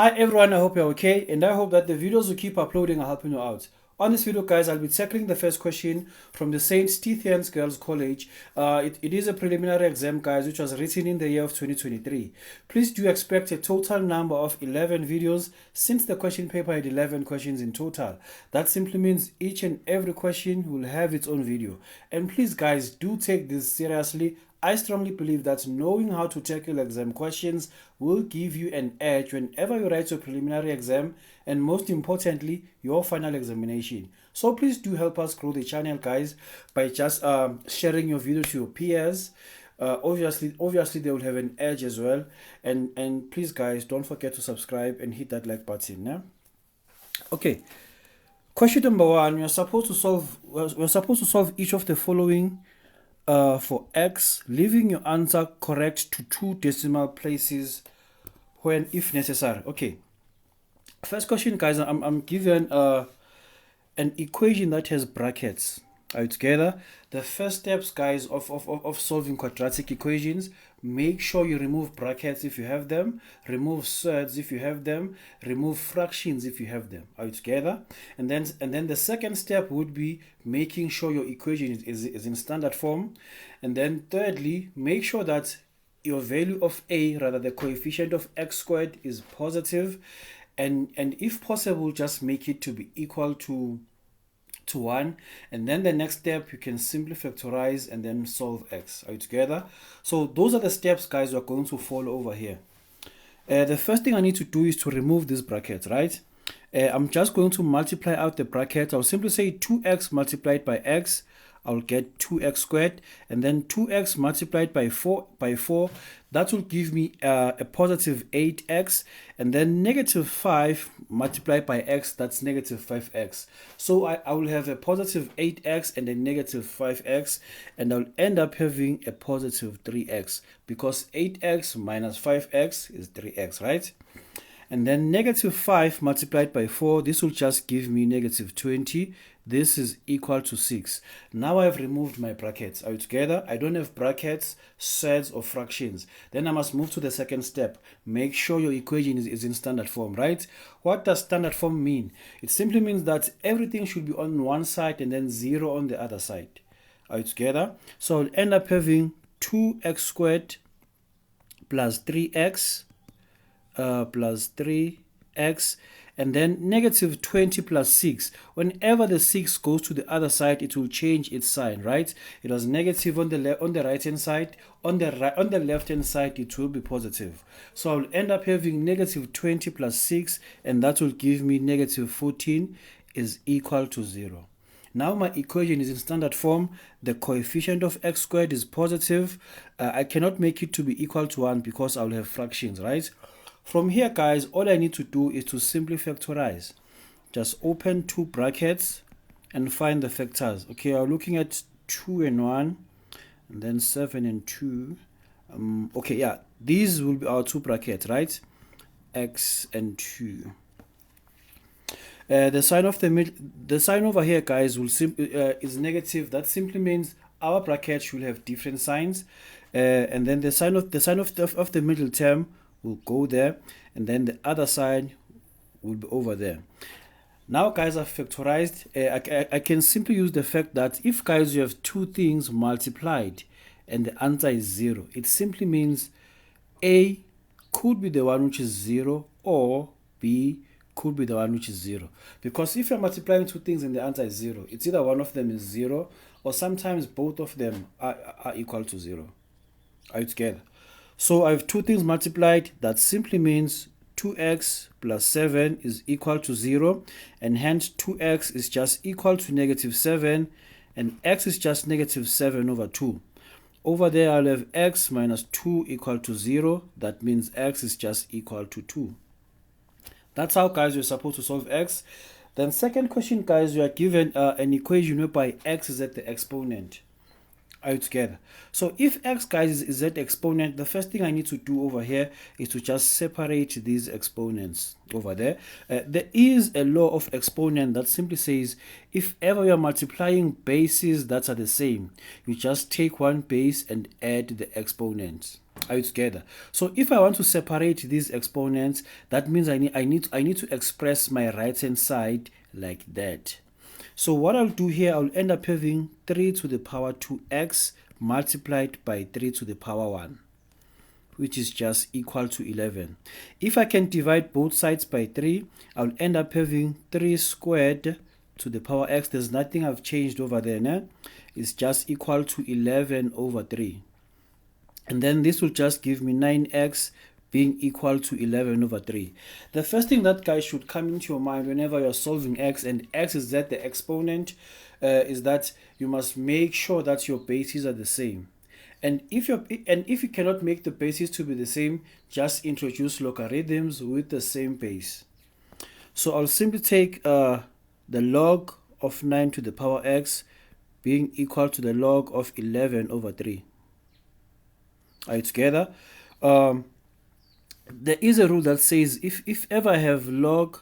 Hi everyone, I hope you're okay, and I hope that the videos we keep uploading are helping you out. On this video, guys, I'll be tackling the first question from the St. Stithians Girls College. It is a preliminary exam, guys, which was written in the year of 2023. Please do expect a total number of 11 videos since the question paper had 11 questions in total. That simply means each and every question will have its own video. And please, guys, do take this seriously. I strongly believe that knowing how to tackle exam questions will give you an edge whenever you write your preliminary exam and most importantly, your final examination. So please do help us grow the channel, guys, by just sharing your video to your peers. Obviously they will have an edge as well. And please, guys, don't forget to subscribe and hit that like button. Yeah? Okay. Question number 1, we're supposed to solve each of the following for x, leaving your answer correct to 2 decimal places when if necessary. Okay, first question, guys, I'm given an equation that has brackets. Are you together? The first steps, guys, of solving quadratic equations: make sure you remove brackets if you have them, remove surds if you have them, remove fractions if you have them. Are you together? And then the second step would be making sure your equation is in standard form. And then thirdly, make sure that your value of a, rather the coefficient of x squared, is positive, and if possible, just make it to be equal to 1. And then the next step, you can simply factorize and then solve x. Are you together? So those are the steps, guys, we're going to follow over here. The first thing I need to do is to remove this bracket, right? I'm just going to multiply out the bracket. I'll simply say 2x multiplied by x. I'll get 2x squared, and then 2x multiplied by 4 that will give me a positive 8x, and then negative 5 multiplied by x, that's negative 5x. So I will have a positive 8x and a negative 5x, and I'll end up having a positive 3x because 8x minus 5x is 3x, right? And then negative 5 multiplied by 4, this will just give me negative 20. This is equal to 6. Now I've removed my brackets. Are you together? I don't have brackets, surds, or fractions. Then I must move to the second step. Make sure your equation is in standard form, right? What does standard form mean? It simply means that everything should be on one side and then 0 on the other side. Are you together? So I'll end up having 2x squared plus 3x plus 3x, and then negative 20 plus 6. Whenever the 6 goes to the other side, it will change its sign, right? It was negative on the right hand side. On the left hand side, it will be positive. So I'll end up having negative 20 plus 6, and that will give me negative 14 is equal to 0. Now my equation is in standard form. The coefficient of x squared is positive. I cannot make it to be equal to 1 because I'll have fractions, right? From here, guys, all I need to do is to simply factorize. Just open 2 brackets and find the factors. Okay, I'm looking at 2 and 1, and then 7 and 2. Okay, yeah, these will be our 2 brackets, right? X and 2. The sign of the sign over here, guys, will is negative. That simply means our bracket should have different signs. And then the sign of the middle term will go there, and then the other side will be over there. Now, guys, I've factorized. I can simply use the fact that if, guys, you have 2 things multiplied and the answer is 0, it simply means A could be the one which is 0, or B could be the one which is 0. Because if you're multiplying 2 things and the answer is 0, it's either one of them is 0 or sometimes both of them are equal to 0. Are you together? So I have 2 things multiplied. That simply means 2x plus 7 is equal to 0, and hence 2x is just equal to negative 7, and x is just negative 7 over 2. Over there, I'll have x minus 2 equal to 0. That means x is just equal to 2. That's how, guys, you're supposed to solve x. Then second question, guys, you are given an equation whereby x is at the exponent. Are you together? So if x, guys, is at exponent, the first thing I need to do over here is to just separate these exponents over there. There is a law of exponent that simply says if ever you are multiplying bases that are the same, you just take one base and add the exponents. Are you together? So if I want to separate these exponents, that means I need to express my right hand side like that. So what I'll do here, I'll end up having 3 to the power 2x multiplied by 3 to the power 1, which is just equal to 11. If I can divide both sides by 3, I'll end up having 3 squared to the power x. There's nothing I've changed over there, né? It's just equal to 11 over 3. And then this will just give me 9x being equal to 11 over 3. The first thing that, guys, should come into your mind whenever you're solving x, and x is that the exponent, is that you must make sure that your bases are the same. And if you cannot make the bases to be the same, just introduce logarithms with the same base. So I'll simply take the log of 9 to the power x being equal to the log of 11 over 3. Are you together? There is a rule that says if ever I have log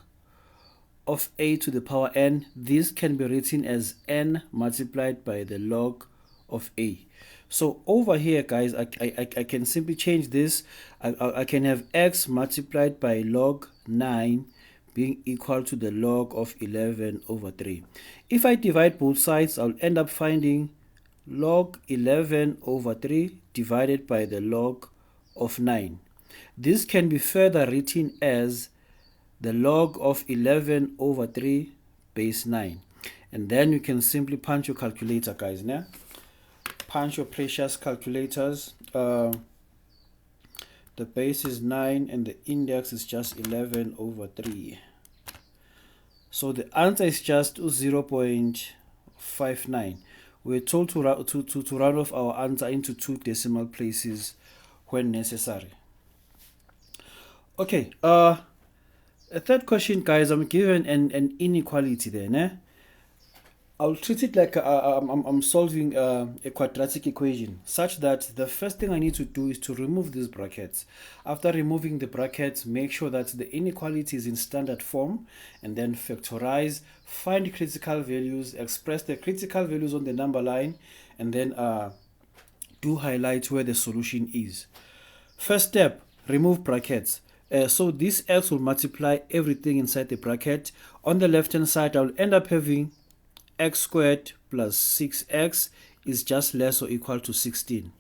of a to the power n, this can be written as n multiplied by the log of a. So over here, guys, I can simply change this. I can have x multiplied by log 9 being equal to the log of 11 over 3. If I divide both sides, I'll end up finding log 11 over 3 divided by the log of 9. This can be further written as the log of 11 over 3 base 9. And then you can simply punch your calculator, guys. Now, punch your precious calculators. The base is 9 and the index is just 11 over 3. So the answer is just 0.59. We're told to round off our answer into 2 decimal places when necessary. Okay, a third question, guys. I'm given an inequality there, né? I'll treat it like I'm solving a quadratic equation, such that the first thing I need to do is to remove these brackets. After removing the brackets, make sure that the inequality is in standard form, and then factorize, find critical values, express the critical values on the number line, and then do highlight where the solution is. First step, remove brackets. So this x will multiply everything inside the bracket. On the left hand side, I'll end up having x squared plus 6x is just less or equal to 16.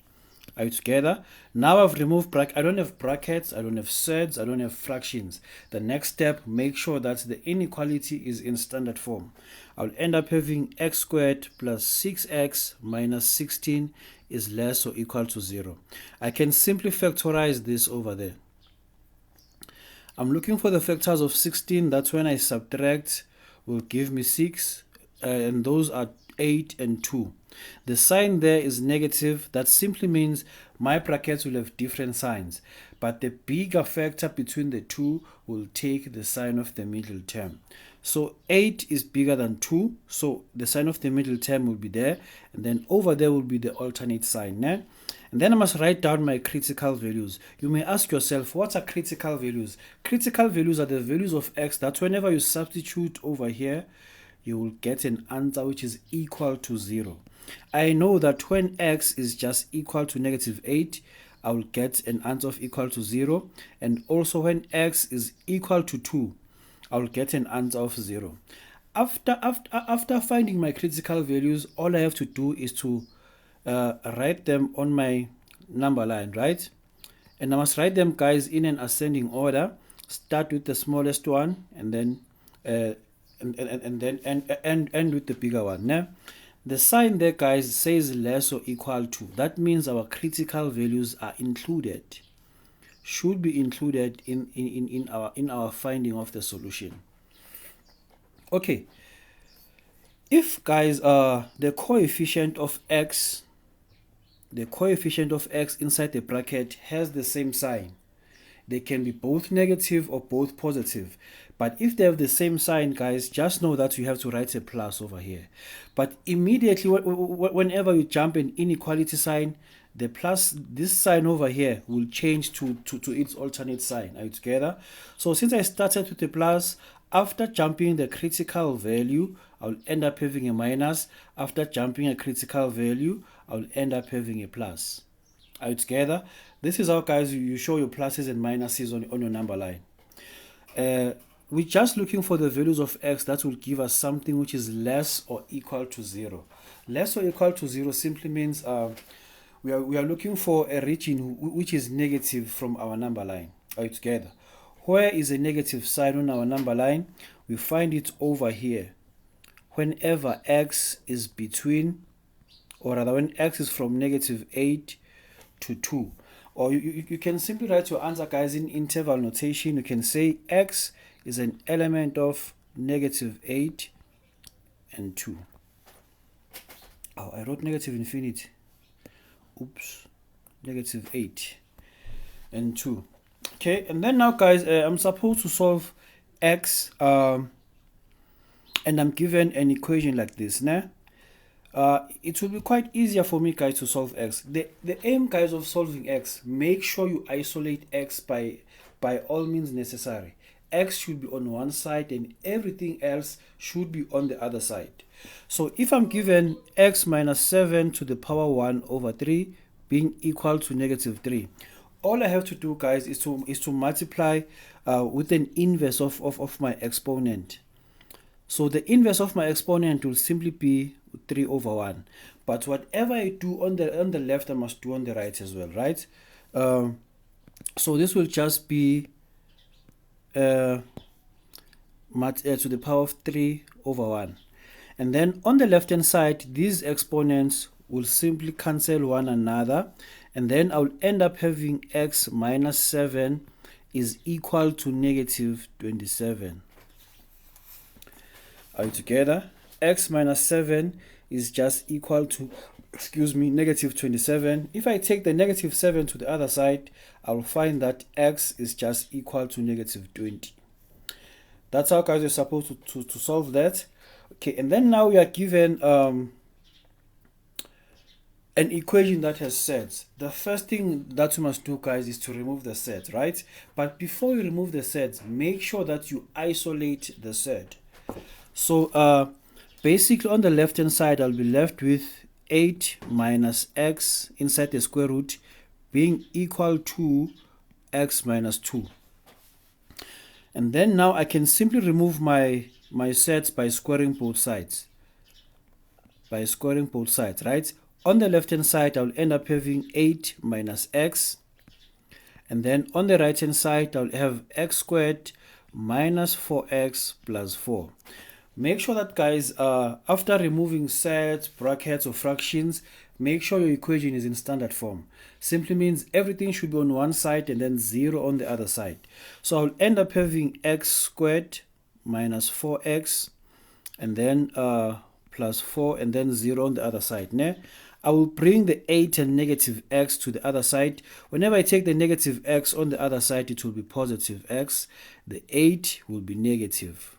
Are you together? Now I've removed I don't have brackets, I don't have surds, I don't have fractions. The next step, make sure that the inequality is in standard form. I'll end up having x squared plus 6x minus 16 is less or equal to 0. I can simply factorize this over there. I'm looking for the factors of 16. That's when I subtract will give me 6, and those are 8 and 2. The sign there is negative. That simply means my brackets will have different signs, but the bigger factor between the two will take the sign of the middle term. So 8 is bigger than 2, so the sign of the middle term will be there, and then over there will be the alternate sign. Né? And then I must write down my critical values. You may ask yourself, what are critical values? Critical values are the values of x that whenever you substitute over here, you will get an answer which is equal to 0. I know that when x is just equal to negative 8, I will get an answer of equal to 0. And also when x is equal to 2, I will get an answer of 0. After finding my critical values, all I have to do is to write them on my number line, right? And I must write them, guys, in an ascending order. Start with the smallest one, and then end with the bigger one. Né? The sign there, guys, says less or equal to. That means our critical values are included, should be included in our finding of the solution. Okay, if, guys, the coefficient of x inside the bracket has the same sign, they can be both negative or both positive. But if they have the same sign, guys, just know that you have to write a plus over here. But immediately, whenever you jump an inequality sign, the plus, this sign over here, will change to its alternate sign. Are you together? So since I started with a plus, after jumping the critical value, I'll end up having a minus. After jumping a critical value, I'll end up having a plus. Are you together? This is how, guys, you show your pluses and minuses on your number line. We're just looking for the values of x that will give us something which is less or equal to 0. Less or equal to 0 simply means we are looking for a region which is negative from our number line. Are you together? Where is a negative sign on our number line? We find it over here. Whenever x is between, or rather when x is from negative 8 to 2. Or you can simply write your answer, guys, in interval notation. You can say x is an element of negative 8 and 2. Oh, I wrote negative infinity. Oops. Negative 8 and 2. Okay, and then now, guys, I'm supposed to solve x, and I'm given an equation like this. Nah? It will be quite easier for me, guys, to solve x. The aim, guys, of solving x, make sure you isolate x by all means necessary. X should be on one side and everything else should be on the other side. So if I'm given x minus 7 to the power 1 over 3 being equal to negative 3, all I have to do, guys, is to multiply with an inverse of my exponent. So the inverse of my exponent will simply be 3 over 1. But whatever I do on the left, I must do on the right as well, right? So this will just be to the power of 3 over 1. And then on the left hand side, these exponents will simply cancel one another. And then I'll end up having x minus 7 is equal to negative 27. Are you together? X minus 7 is just equal to, negative 27. If I take the negative 7 to the other side, I'll find that x is just equal to negative 20. That's how, guys, you're supposed to solve that. Okay, and then now we are given an equation that has sets. The first thing that you must do, guys, is to remove the set, right? But before you remove the sets, make sure that you isolate the set. So basically on the left hand side, I'll be left with 8 minus x inside the square root being equal to x minus 2. And then now I can simply remove my sets by squaring both sides. Right? On the left hand side, I'll end up having 8 minus x. And then on the right hand side, I'll have x squared minus 4x plus 4. Make sure that, guys, after removing sets, brackets, or fractions, make sure your equation is in standard form. Simply means everything should be on one side and then 0 on the other side. So I'll end up having x squared minus 4x and then plus 4 and then 0 on the other side. I will bring the 8 and negative x to the other side. Whenever I take the negative x on the other side, it will be positive x. The 8 will be negative.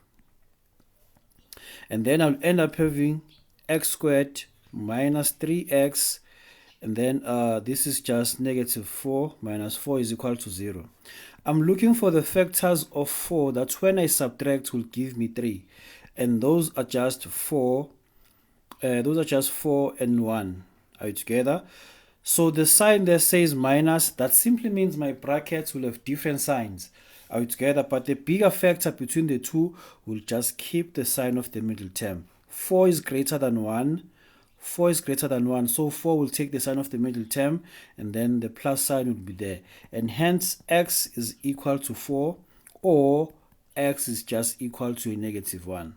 And then I'll end up having x squared minus 3x. And then this is just negative 4 minus 4 is equal to 0. I'm looking for the factors of 4 that when I subtract will give me 3. And those are just 4. Those are just 4 and 1. Are you together? So the sign there says minus. That simply means my brackets will have different signs. Are you together? But the bigger factor between the two will just keep the sign of the middle term. 4 is greater than 1. 4 is greater than 1. So 4 will take the sign of the middle term and then the plus sign will be there. And hence x is equal to 4 or x is just equal to a negative 1.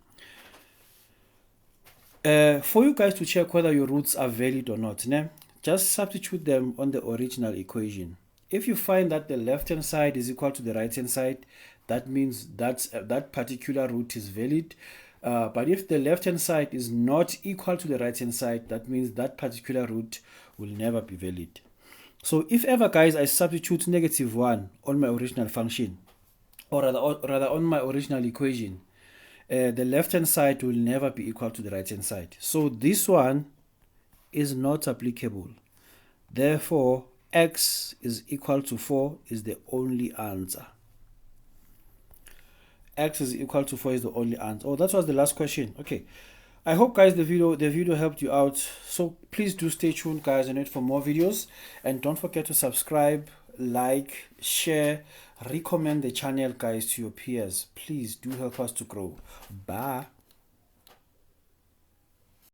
For you guys to check whether your roots are valid or not, just substitute them on the original equation. If you find that the left hand side is equal to the right hand side, that means that particular root is valid. But if the left hand side is not equal to the right hand side, that means that particular root will never be valid. So if ever, guys, I substitute negative 1 on my original function, or rather on my original equation, the left hand side will never be equal to the right hand side. So this one is not applicable. Therefore, x is equal to 4 is the only answer. X is equal to 4 is the only answer. Oh, that was the last question. Okay. I hope guys the video helped you out. So please do stay tuned guys and wait for more videos, and don't forget to subscribe, like, share, recommend the channel guys to your peers. Please do help us to grow. Bye.